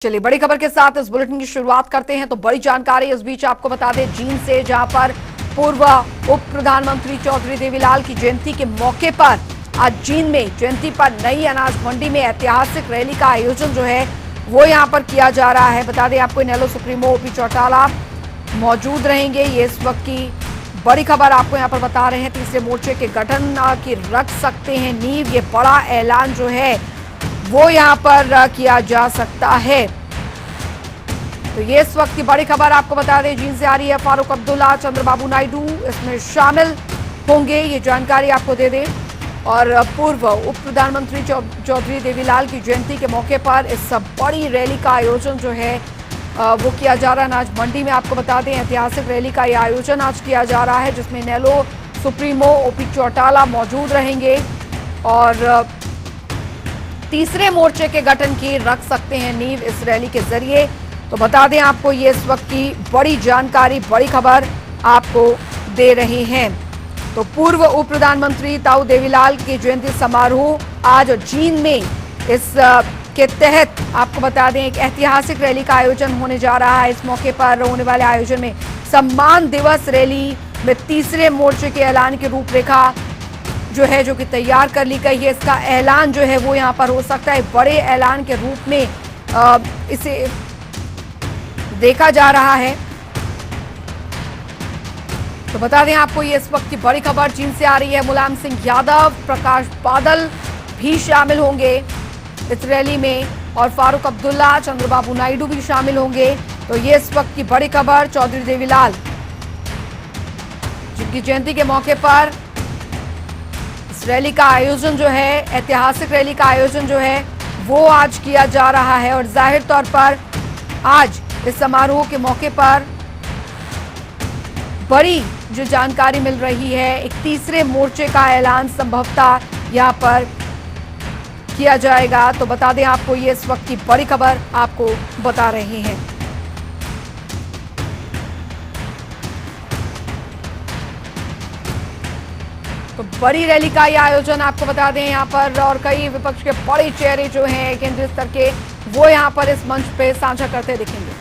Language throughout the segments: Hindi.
चलिए बड़ी खबर के साथ इस बुलेटिन की शुरुआत करते हैं। तो बड़ी जानकारी इस बीच आपको बता दें जींद से, जहां पर पूर्व उप प्रधानमंत्री चौधरी देवीलाल की जयंती के मौके पर आज जींद में जयंती पर नई अनाज मंडी में ऐतिहासिक रैली का आयोजन जो है वो यहां पर किया जा रहा है। बता दें आपको इनेलो सुप्रीमो ओपी चौटाला मौजूद रहेंगे। ये इस वक्त की बड़ी खबर आपको यहां पर बता रहे हैं। तीसरे मोर्चे के गठन की रख सकते हैं नींव, ये बड़ा ऐलान जो है वो यहां पर किया जा सकता है। तो ये इस वक्त की बड़ी खबर आपको बता दें जींद से आ रही है। फारूक अब्दुल्ला, चंद्रबाबू नायडू इसमें शामिल होंगे, ये जानकारी आपको दे दें। और पूर्व उप प्रधानमंत्री चौधरी देवीलाल की जयंती के मौके पर इस बड़ी रैली का आयोजन जो है वो किया जा रहा है। आज मंडी में आपको बता दें ऐतिहासिक रैली का यह आयोजन आज किया जा रहा है, जिसमें इनेलो सुप्रीमो ओपी चौटाला मौजूद रहेंगे और तीसरे मोर्चे के गठन की रख सकते हैं नींव इस रैली के जरिए। तो बता दें आपको ये इस वक्त की बड़ी जानकारी, बड़ी खबर आपको दे रहे हैं। तो पूर्व उप प्रधानमंत्री ताऊ देवीलाल के जयंती समारोह आज जींद में इस के तहत आपको बता दें एक ऐतिहासिक रैली का आयोजन होने जा रहा है। इस मौके पर होने वाले आयोजन में सम्मान दिवस रैली में तीसरे मोर्चे के ऐलान की रूपरेखा जो है जो कि तैयार कर ली गई है। इसका ऐलान जो है वो यहाँ पर हो सकता है बड़े ऐलान के रूप में इसे देखा जा रहा है। तो बता दें आपको ये इस वक्त की बड़ी खबर जींद से आ रही है। मुलायम सिंह यादव, प्रकाश बादल भी शामिल होंगे इस रैली में और फारूक अब्दुल्ला, चंद्रबाबू नायडू भी शामिल होंगे। तो ये इस वक्त की बड़ी खबर चौधरी देवीलाल जिनकी जयंती के मौके पर इस रैली का आयोजन जो है, ऐतिहासिक रैली का आयोजन जो है वो आज किया जा रहा है। और जाहिर तौर पर आज इस समारोह के मौके पर बड़ी जो जानकारी मिल रही है, एक तीसरे मोर्चे का ऐलान संभवतः यहां पर किया जाएगा। तो बता दें आपको ये इस वक्त की बड़ी खबर आपको बता रहे हैं। तो बड़ी रैली का यह आयोजन आपको बता दें यहाँ पर और कई विपक्ष के बड़े चेहरे जो हैं केंद्रीय स्तर के वो यहाँ पर इस मंच पे साझा करते दिखेंगे।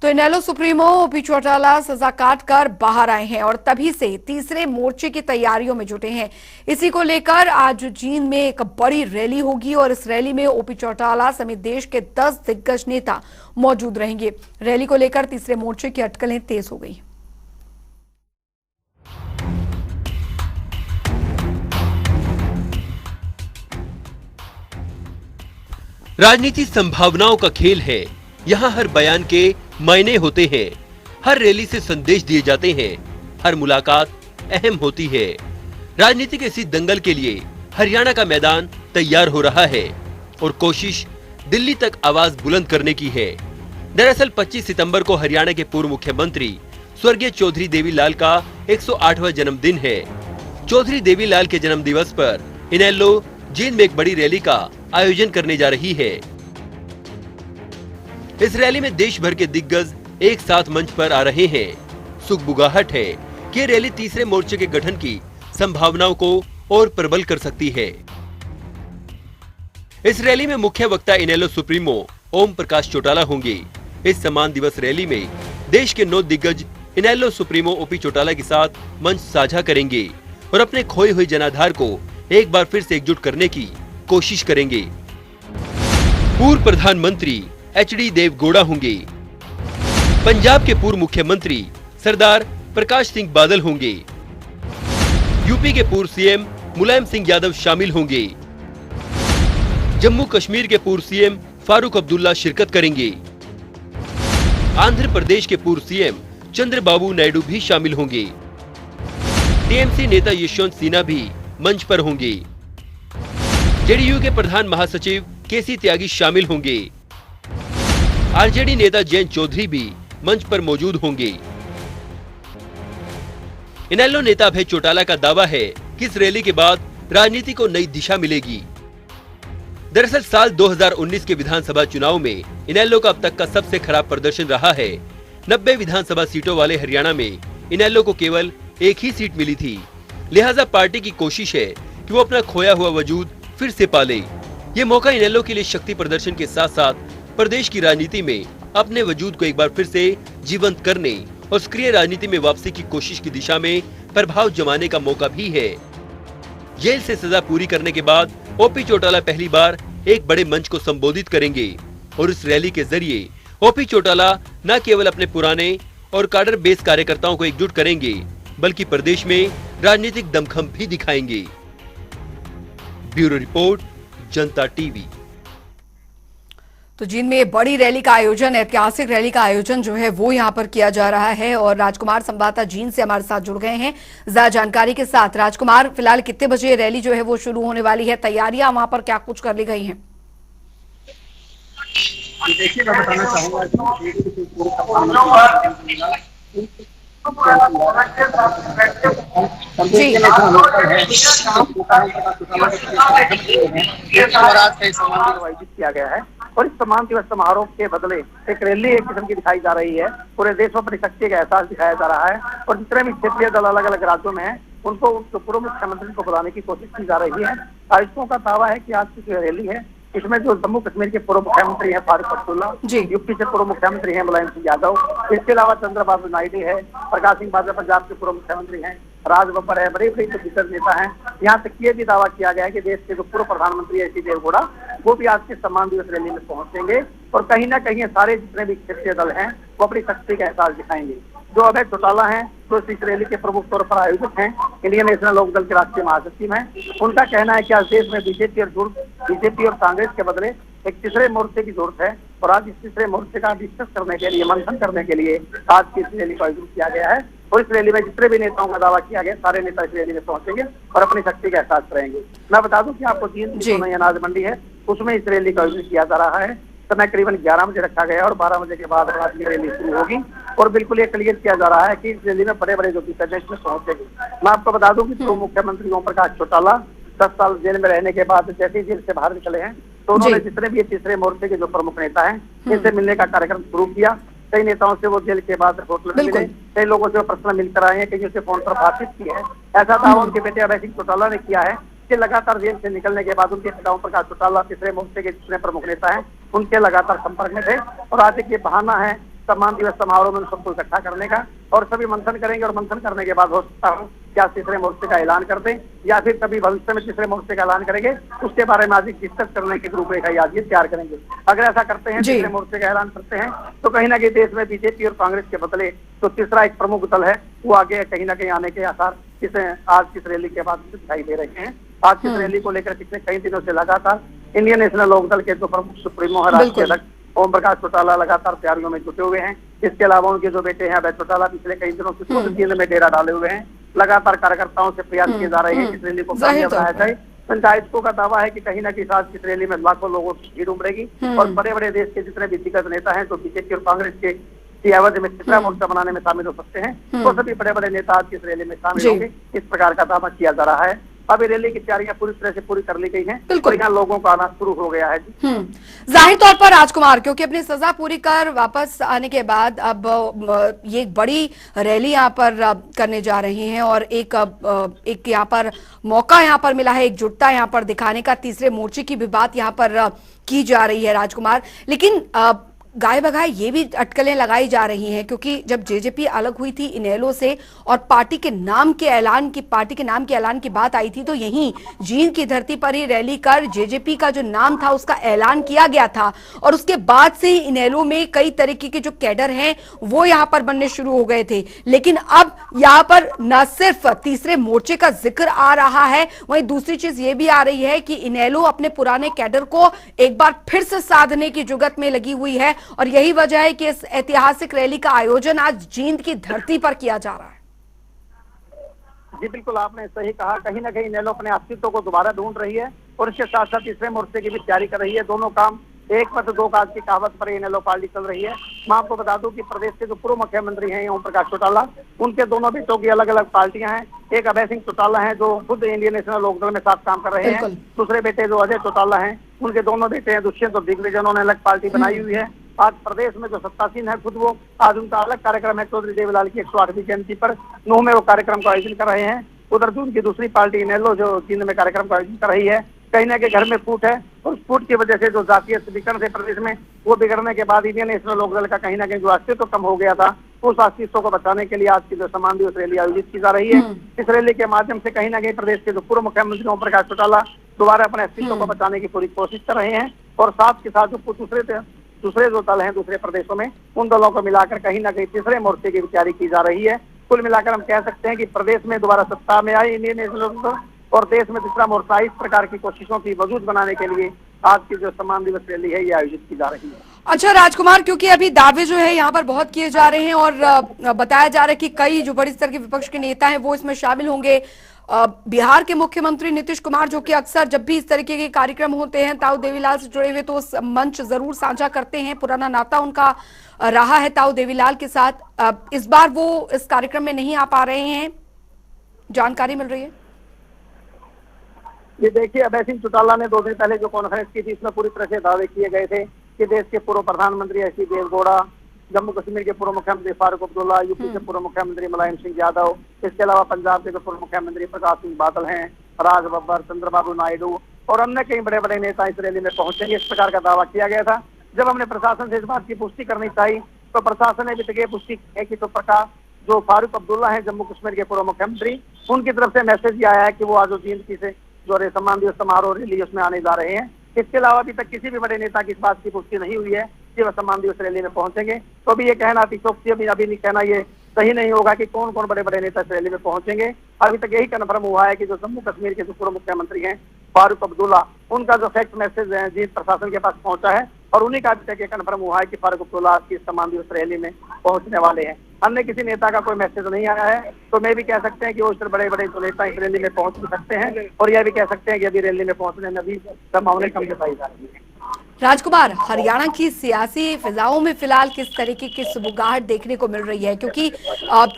तो इनेलो सुप्रीमो ओपी चौटाला सजा काट कर बाहर आए हैं और तभी से तीसरे मोर्चे की तैयारियों में जुटे हैं। इसी को लेकर आज जींद में एक बड़ी रैली होगी और इस रैली में ओपी चौटाला समेत देश के 10 दिग्गज नेता मौजूद रहेंगे। रैली को लेकर तीसरे मोर्चे की अटकलें तेज हो गई। राजनीति संभावनाओं का खेल है। यहाँ हर बयान के मायने होते हैं, हर रैली से संदेश दिए जाते हैं, हर मुलाकात अहम होती है। राजनीति के इसी दंगल के लिए हरियाणा का मैदान तैयार हो रहा है और कोशिश दिल्ली तक आवाज बुलंद करने की है। दरअसल 25 सितंबर को हरियाणा के पूर्व मुख्यमंत्री स्वर्गीय चौधरी देवीलाल का 108वां जन्मदिन है। चौधरी देवीलाल के जन्म दिवस पर इनेलो जींद में एक बड़ी रैली का आयोजन करने जा रही है। इस रैली में देश भर के दिग्गज एक साथ मंच पर आ रहे हैं। सुगबुगाहट है कि ये रैली तीसरे मोर्चे के गठन की संभावनाओं को और प्रबल कर सकती है। इस रैली में मुख्य वक्ता इनेलो सुप्रीमो ओम प्रकाश चौटाला होंगे। इस सम्मान दिवस रैली में देश के 9 दिग्गज इनेलो सुप्रीमो ओपी चौटाला के साथ मंच साझा करेंगे और अपने खोए हुए जनाधार को एक बार फिर से एकजुट करने की कोशिश करेंगे। पूर्व प्रधानमंत्री एचडी देवगौड़ा होंगे। पंजाब के पूर्व मुख्यमंत्री सरदार प्रकाश सिंह बादल होंगे। यूपी के पूर्व सीएम मुलायम सिंह यादव शामिल होंगे। जम्मू कश्मीर के पूर्व सीएम फारूक अब्दुल्ला शिरकत करेंगे। आंध्र प्रदेश के पूर्व सीएम चंद्रबाबू नायडू भी शामिल होंगे। टीएमसी नेता यशवंत सिन्हा भी मंच पर होंगे। जेडीयू के प्रधान महासचिव केसी त्यागी शामिल होंगे। आरजेडी नेता जयंत चौधरी भी मंच पर मौजूद होंगे। इनेलो नेता अभय चौटाला का दावा है कि इस रैली के बाद राजनीति को नई दिशा मिलेगी। दरअसल साल 2019 के विधानसभा चुनाव में इनेलो का अब तक का सबसे खराब प्रदर्शन रहा है। 90 विधानसभा सीटों वाले हरियाणा में इनेलो को केवल एक ही सीट मिली थी। लिहाजा पार्टी की कोशिश है कि वो अपना खोया हुआ वजूद फिर से पाले। ये मौका इनेलो के लिए शक्ति प्रदर्शन के साथ साथ प्रदेश की राजनीति में अपने वजूद को एक बार फिर से जीवंत करने और सक्रिय राजनीति में वापसी की कोशिश की दिशा में प्रभाव जमाने का मौका भी है। जेल से सजा पूरी करने के बाद ओपी चौटाला पहली बार एक बड़े मंच को संबोधित करेंगे और इस रैली के जरिए ओपी चौटाला न केवल अपने पुराने और काडर बेस कार्यकर्ताओं को एकजुट करेंगे बल्कि प्रदेश में राजनीतिक दमखम भी दिखाएंगे। ब्यूरो रिपोर्ट, जनता टीवी। तो जींद में बड़ी रैली का आयोजन, ऐतिहासिक रैली का आयोजन जो है वो यहां पर किया जा रहा है और राजकुमार संवाददाता जींद से हमारे साथ जुड़ गए हैं ज्यादा जानकारी के साथ। राजकुमार, फिलहाल कितने बजे रैली जो है वो शुरू होने वाली है, तैयारियां वहां पर क्या कुछ कर ली गई हैं? देखिए, मैं बताना चाहूंगा आयोजित किया गया है और इस सम्मान दिवस समारोह के बदले एक रैली एक किस्म की दिखाई जा रही है। पूरे देश में अपनी शक्ति का एहसास दिखाया जा रहा है और जितने भी क्षेत्रीय दल अलग अलग राज्यों में है उनको पूर्व मुख्यमंत्री को बुलाने की कोशिश की जा रही है। आयोजकों का दावा है कि आज की जो रैली है इसमें जो जम्मू कश्मीर के पूर्व मुख्यमंत्री हैं फारूक अब्दुल्ला, यूपी से पूर्व मुख्यमंत्री हैं मुलायम सिंह यादव, इसके अलावा चंद्रबाबू नायडू है, प्रकाश सिंह बादल पंजाब के पूर्व मुख्यमंत्री हैं, राज बब्बर है, बड़े बड़े जो दिग्गज नेता हैं। यहाँ तक ये भी दावा किया गया है कि देश के जो पूर्व प्रधानमंत्री एच डी देवगौड़ा वो भी आज के सम्मान दिवस रैली में पहुंचेंगे और कहीं ना कहीं सारे जितने भी क्षेत्रीय दल हैं वो अपनी शक्ति का एहसास दिखाएंगे। जो अभय चौटाला हैं जो इस रैली के प्रमुख तौर पर आयोजक हैं, इंडियन नेशनल लोकदल के राष्ट्रीय महासचिव हैं, उनका कहना है कि आज देश में बीजेपी और कांग्रेस के बदले एक तीसरे मोर्चे की जरूरत है और आज इस तीसरे मोर्चे का डिस्कस करने के लिए, मंथन करने के लिए आज की इस रैली का आयोजन किया गया है और इस रैली में जितने भी नेताओं का दावा किया गया सारे नेता इस रैली में पहुंचेंगे और अपनी शक्ति का एहसास करेंगे। मैं बता दूं कि आपको जींद अनाज मंडी है उसमें इस रैली का आयोजन किया जा रहा है। समय करीबन 11 बजे रखा गया और 12 बजे के बाद रात की रैली शुरू होगी और बिल्कुल ये क्लियर किया जा रहा है कि इस रैली में बड़े बड़े जो दिग्गज में पहुंचेंगे। मैं आपको बता दूं कि पूर्व मुख्यमंत्री ओम प्रकाश चौटाला 10 साल जेल में रहने के बाद जैसे ही जेल से बाहर निकले हैं तो उन्होंने जितने भी तीसरे मोर्चे के जो प्रमुख नेता हैं इनसे मिलने का कार्यक्रम शुरू किया। कई नेताओं से वो जेल के बाद होटल में मिले, कई लोगों से पर्सनल मिलकर आए हैं, कई से फोन पर बातचीत की है। ऐसा दावा उनके बेटे अभय सिंह चौटाला ने किया है कि लगातार जेल से निकलने के बाद उनके पिता ओम प्रकाश चौटाला तीसरे मोर्चे के जितने प्रमुख नेता हैं उनके लगातार संपर्क में थे और आज एक ये बहाना है सम्मान दिवस समारोह में सबको इकट्ठा करने का और सभी मंथन करेंगे और मंथन करने के बाद हो सकता हूँ क्या तीसरे मोर्चे का ऐलान कर दें या फिर कभी भविष्य में तीसरे मोर्चे का ऐलान करेंगे, उसके बारे में आज डिस्कस करने की रूपरेखा आज तैयार करेंगे। अगर ऐसा करते हैं, तीसरे मोर्चे का ऐलान करते हैं तो कहीं ना कहीं देश में बीजेपी और कांग्रेस के बदले तो तीसरा एक प्रमुख दल है वो आगे कहीं ना कहीं आने के आसार इसे आज की रैली के बाद दिखाई दे रहे हैं। आज की रैली को लेकर पिछले कई दिनों से लगातार इंडियन नेशनल लोकदल के जो प्रमुख सुप्रीमो है राष्ट्रीय अध्यक्ष ओम प्रकाश चौटाला लगातार तैयारियों में जुटे हुए हैं। इसके अलावा उनके जो बेटे हैं अभय चौटाला पिछले कई दिनों से खुद जेल में डेरा डाले हुए हैं। लगातार कार्यकर्ताओं से प्रयास किए जा रहे हैं कि इस रैली को कामयाब बनाया जाए। पंचायतों का दावा है कि कहीं ना कहीं आज की रैली में लाखों लोगों की भीड़ उमड़ेगी और बड़े बड़े देश के जितने भी दिग्गज नेता हैं जो बीजेपी और कांग्रेस के अवधि में तीसरा मोर्चा बनाने में शामिल हो सकते हैं तो सभी बड़े बड़े नेता आज की इस रैली में शामिल होंगे। इस प्रकार का दावा किया जा रहा है। अब ये रैली की तैयारियां पूरी तरह से पूरी कर ली गई हैं और यहाँ लोगों का आना शुरू हो गया है। जाहिर तौर पर राजकुमार, क्योंकि अपनी सजा पूरी कर वापस आने के बाद अब ये एक बड़ी रैली यहाँ पर करने जा रहे हैं और एक यहाँ पर मौका यहाँ पर मिला है एकजुटता यहाँ पर दिखाने का। तीसरे मोर्चे की भी बात यहाँ पर की जा रही है राजकुमार, लेकिन गाय बगाए ये भी अटकलें लगाई जा रही हैं क्योंकि जब जेजेपी अलग हुई थी इनेलो से और पार्टी के नाम के ऐलान की बात आई थी तो यहीं जींद की धरती पर ही रैली कर जेजेपी का जो नाम था उसका ऐलान किया गया था और उसके बाद से ही इनेलो में कई तरीके के जो कैडर हैं वो यहाँ पर बनने शुरू हो गए थे। लेकिन अब यहाँ पर न सिर्फ तीसरे मोर्चे का जिक्र आ रहा है, वहीं दूसरी चीज ये भी आ रही है कि इनेलो अपने पुराने कैडर को एक बार फिर से साधने की जुगत में लगी हुई है और यही वजह है कि इस ऐतिहासिक रैली का आयोजन आज जींद की धरती पर किया जा रहा है। जी बिल्कुल, आपने सही कहा। कहीं ना कहीं इनेलो अपने अस्तित्व को दोबारा ढूंढ रही है और इसके साथ साथ तीसरे मोर्चे की भी तैयारी कर रही है। दोनों काम एक पद दो काज की कहावत पर इनेलो पार्टी चल रही है। मैं आपको बता दूं कि प्रदेश के जो पूर्व मुख्यमंत्री हैं ओम प्रकाश चौटाला, उनके दोनों बेटों की अलग अलग पार्टियां हैं। एक अभय सिंह चौटाला हैं जो खुद इंडियन नेशनल लोकदल में साथ काम कर रहे हैं। दूसरे बेटे जो अजय चौटाला हैं, उनके दोनों बेटे हैं दुष्यंत और दिग्विजय, उन्होंने अलग पार्टी बनाई हुई है। आज प्रदेश में जो सत्तासीन है खुद वो आज उनका अलग कार्यक्रम है चौधरी देवीलाल की 108वीं जयंती पर नूह में वो कार्यक्रम का आयोजन कर रहे हैं। उधर जो उनकी दूसरी पार्टी इनेलो जो जींद में कार्यक्रम का आयोजन कर रही है कहीं ना कहीं घर में फूट है, और उस फूट की वजह से जो जातीय समीकरण थे प्रदेश में, वो बिगड़ने के बाद इंडियन नेशनल लोकदल का कहीं ना कहीं जो अस्तित्व कम हो गया था, उस अस्तित्व को बचाने के लिए आज की जो सम्मान दिवस रैली आयोजित की जा रही है। इस रैली के माध्यम से कहीं ना कहीं प्रदेश के जो पूर्व मुख्यमंत्री ओम प्रकाश चौटाला दोबारा अपने अस्तित्व को बचाने की पूरी कोशिश कर रहे हैं, और साथ के साथ जो दूसरे जो दल हैं दूसरे प्रदेशों में, उन दलों को मिलाकर कहीं ना कहीं तीसरे मोर्चे की तैयारी की जा रही है। कुल मिलाकर हम कह सकते हैं कि प्रदेश में दोबारा सत्ता में आई इंडियन नेशनल लोकदल, और देश में तीसरा मोर्चा इस प्रकार की कोशिशों की वजूद बनाने के लिए आज की जो सम्मान दिवस रैली है ये आयोजित की जा रही है। अच्छा राजकुमार, क्योंकि अभी दावे जो है यहाँ पर बहुत किए जा रहे हैं और बताया जा रहा है कि कई जो बड़ी स्तर के विपक्ष के नेता हैं वो इसमें शामिल होंगे। बिहार के मुख्यमंत्री नीतीश कुमार जो कि अक्सर जब भी इस तरीके के कार्यक्रम होते हैं ताऊ देवीलाल से जुड़े हुए तो उस मंच जरूर साझा करते हैं, पुराना नाता उनका रहा है ताऊ देवीलाल के साथ। इस बार वो इस कार्यक्रम में नहीं आ पा रहे हैं, जानकारी मिल रही है। ये देखिए, अभय सिंह चौटाला ने 2 दिन पहले जो कॉन्फ्रेंस की थी, इसमें पूरी तरह से दावे किए गए थे कि देश के पूर्व प्रधानमंत्री एच.डी. देवेगौड़ा, जम्मू कश्मीर के पूर्व मुख्यमंत्री फारूक अब्दुल्ला, यूपी के पूर्व मुख्यमंत्री मुलायम सिंह यादव, इसके अलावा पंजाब के जो पूर्व मुख्यमंत्री प्रकाश सिंह बादल हैं, राज बब्बर, चंद्रबाबू नायडू और अन्य कई बड़े बड़े नेता इस रैली में पहुंचेंगे, इस प्रकार का दावा किया गया था। जब हमने प्रशासन से इस बात की पुष्टि करनी चाहिए तो प्रशासन ने अभी तक ये पुष्टि की है कि जो प्रकाश जो फारूक अब्दुल्ला है जम्मू कश्मीर के पूर्व मुख्यमंत्री, उनकी तरफ से मैसेज ये आया है कि वो आज जींद से जो सम्मान दिवस समारोह रैली उसमें आने जा रहे हैं। इसके अलावा अभी तक किसी भी बड़े नेता की इस बात की पुष्टि नहीं हुई है कि वह सम्मान दिवस रैली में पहुंचेंगे। तो अभी ये कहना अतिशोक्ति अभी नहीं कहना ये सही नहीं होगा कि कौन कौन बड़े बड़े नेता इस रैली में पहुंचेंगे। अभी तक यही कन्फर्म हुआ है कि जो जम्मू कश्मीर के जो पूर्व मुख्यमंत्री हैं फारूक अब्दुल्ला, उनका जो फैक्ट मैसेज है जीत प्रशासन के पास पहुंचा है, और उन्हीं का अभी तक ये कन्फर्म हुआ है कि फारूक अब्दुल्ला की सम्मान दिवस रैली में पहुंचने वाले हैं। अन्य किसी नेता का कोई मैसेज नहीं आया है, तो मैं भी कह सकते हैं कि वो इस बड़े बड़े जो नेता इस रैली में पहुंच भी सकते हैं, और यह भी कह सकते हैं कि अभी रैली में पहुंचने में अभी संभावना कम दिखाई जा रही है। राजकुमार, हरियाणा की सियासी फिजाओं में फिलहाल किस तरीके की सुबुगाहट देखने को मिल रही है? क्योंकि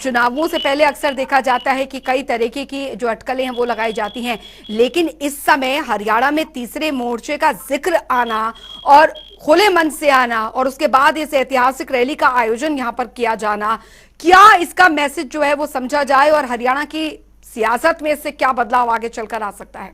चुनावों से पहले अक्सर देखा जाता है कि कई तरीके की जो अटकलें हैं वो लगाई जाती हैं, लेकिन इस समय हरियाणा में तीसरे मोर्चे का जिक्र आना और खुले मन से आना और उसके बाद इस ऐतिहासिक रैली का आयोजन यहाँ पर किया जाना, क्या इसका मैसेज जो है वो समझा जाए और हरियाणा की सियासत में इससे क्या बदलाव आगे चलकर आ सकता है?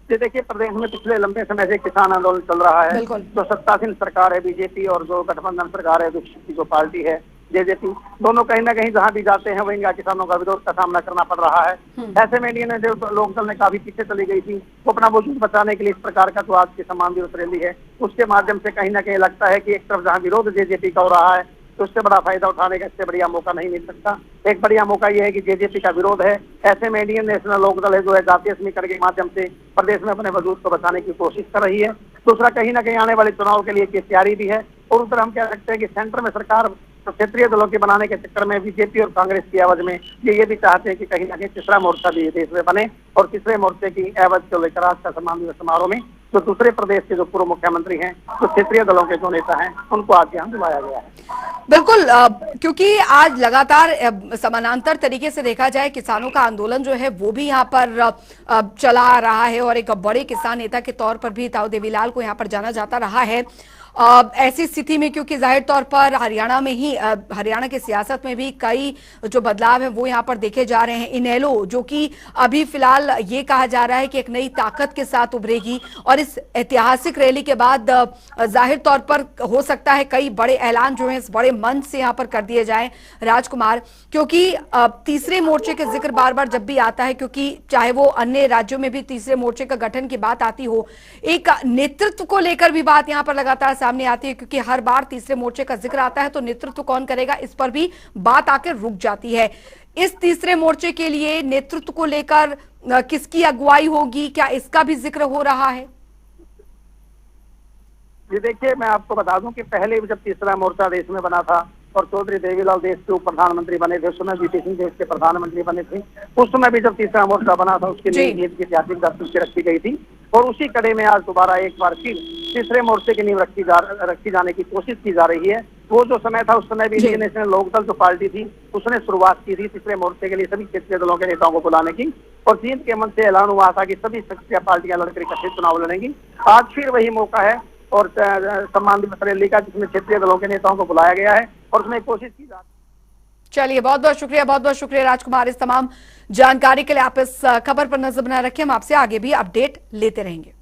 ये देखिए, प्रदेश में पिछले लंबे समय से किसान आंदोलन चल रहा है। जो सत्तासीन सरकार है बीजेपी और जो गठबंधन सरकार है विपक्ष की जो पार्टी है जेजेपी, दोनों कहीं ना कहीं जहां भी जाते हैं वहीं किसानों का विरोध का सामना करना पड़ रहा है। ऐसे में इंडियन लोकदल ने काफी पीछे चली गई थी, वो अपना वजूद बचाने के लिए इस प्रकार का जो आज की सम्मान दिवस रैली है उसके माध्यम से कहीं ना कहीं लगता है कि एक तरफ जहाँ विरोध जेजेपी का हो रहा है तो उससे बड़ा फायदा उठाने का इससे बढ़िया मौका नहीं मिल सकता। एक बढ़िया मौका यह है कि जेजेपी का विरोध है, ऐसे में इंडियन नेशनल लोकदल है जो है जातीय समीकरण के माध्यम से प्रदेश में अपने वजूद को बचाने की कोशिश कर रही है। दूसरा, कहीं ना कहीं आने वाले चुनाव के लिए तैयारी भी है, और उस तरह हम कह सकते हैं कि सेंटर में सरकार तो क्षेत्रीय दलों के बनाने के चक्कर में बीजेपी और कांग्रेस की आवाज में ये भी चाहते हैं कि कहीं ना कहीं तीसरा मोर्चा भी देश में बने, और तीसरे मोर्चे की आवाज को लेकर आज का सम्मान दिवस समारोह में जो दूसरे प्रदेश के जो पूर्व मुख्यमंत्री हैं, जो क्षेत्रीय दलों के जो नेता हैं, उनको आज यहाँ बुलाया गया है। बिल्कुल, क्योंकि आज लगातार समानांतर तरीके से देखा जाए किसानों का आंदोलन जो है वो भी यहाँ पर चला आ रहा है, और एक बड़े किसान नेता के तौर पर भी ताऊ देवीलाल को यहाँ पर जाना जाता रहा है। ऐसी स्थिति में क्योंकि जाहिर तौर पर हरियाणा में ही हरियाणा की सियासत में भी कई जो बदलाव है वो यहाँ पर देखे जा रहे हैं। इनेलो जो कि अभी फिलहाल ये कहा जा रहा है कि एक नई ताकत के साथ उभरेगी, और इस ऐतिहासिक रैली के बाद जाहिर तौर पर हो सकता है कई बड़े ऐलान जो है इस बड़े मंच से यहाँ पर कर दिए जाए। राजकुमार, क्योंकि तीसरे मोर्चे के जिक्र बार बार जब भी आता है, क्योंकि चाहे वो अन्य राज्यों में भी तीसरे मोर्चे का गठन की बात आती हो, एक नेतृत्व को लेकर भी बात यहाँ पर लगातार सामने आती है, क्योंकि हर बार तीसरे मोर्चे का जिक्र आता है तो नेतृत्व कौन करेगा इस पर भी बात आकर रुक जाती है। इस तीसरे मोर्चे के लिए नेतृत्व को लेकर किसकी अगुवाई होगी, क्या इसका भी जिक्र हो रहा है? जी देखिए, मैं आपको बता दूं कि पहले जब तीसरा मोर्चा देश में बना था और चौधरी देवीलाल देश के उप प्रधानमंत्री बने थे, उस समय वीपी सिंह देश के प्रधानमंत्री बने थे, उस समय भी जब तीसरा मोर्चा बना था उसके लिए नीति की ऐतिहासिक दस्तूर रखी गई थी, और उसी कड़े में आज दोबारा एक बार फिर तीसरे मोर्चे की नींव रखी जाने की कोशिश की जा रही है। वो जो समय था उस समय भी इंडियन नेशनल लोकदल जो पार्टी थी उसने शुरुआत की थी तीसरे मोर्चे के लिए सभी क्षेत्रीय दलों के नेताओं को बुलाने की, और जींद के मन से ऐलान हुआ था कि सभी सक्रिय पार्टियां लड़कर इकट्ठे चुनाव लड़ेंगी। आज फिर वही मौका है और सम्मान दिवस रैली का, जिसमें क्षेत्रीय दलों के नेताओं को बुलाया गया है और उसमें कोशिश की जा रही है। चलिए, बहुत बहुत शुक्रिया राजकुमार, इस तमाम जानकारी के लिए। आप इस खबर पर नजर बनाए रखें, हम आपसे आगे भी अपडेट लेते रहेंगे।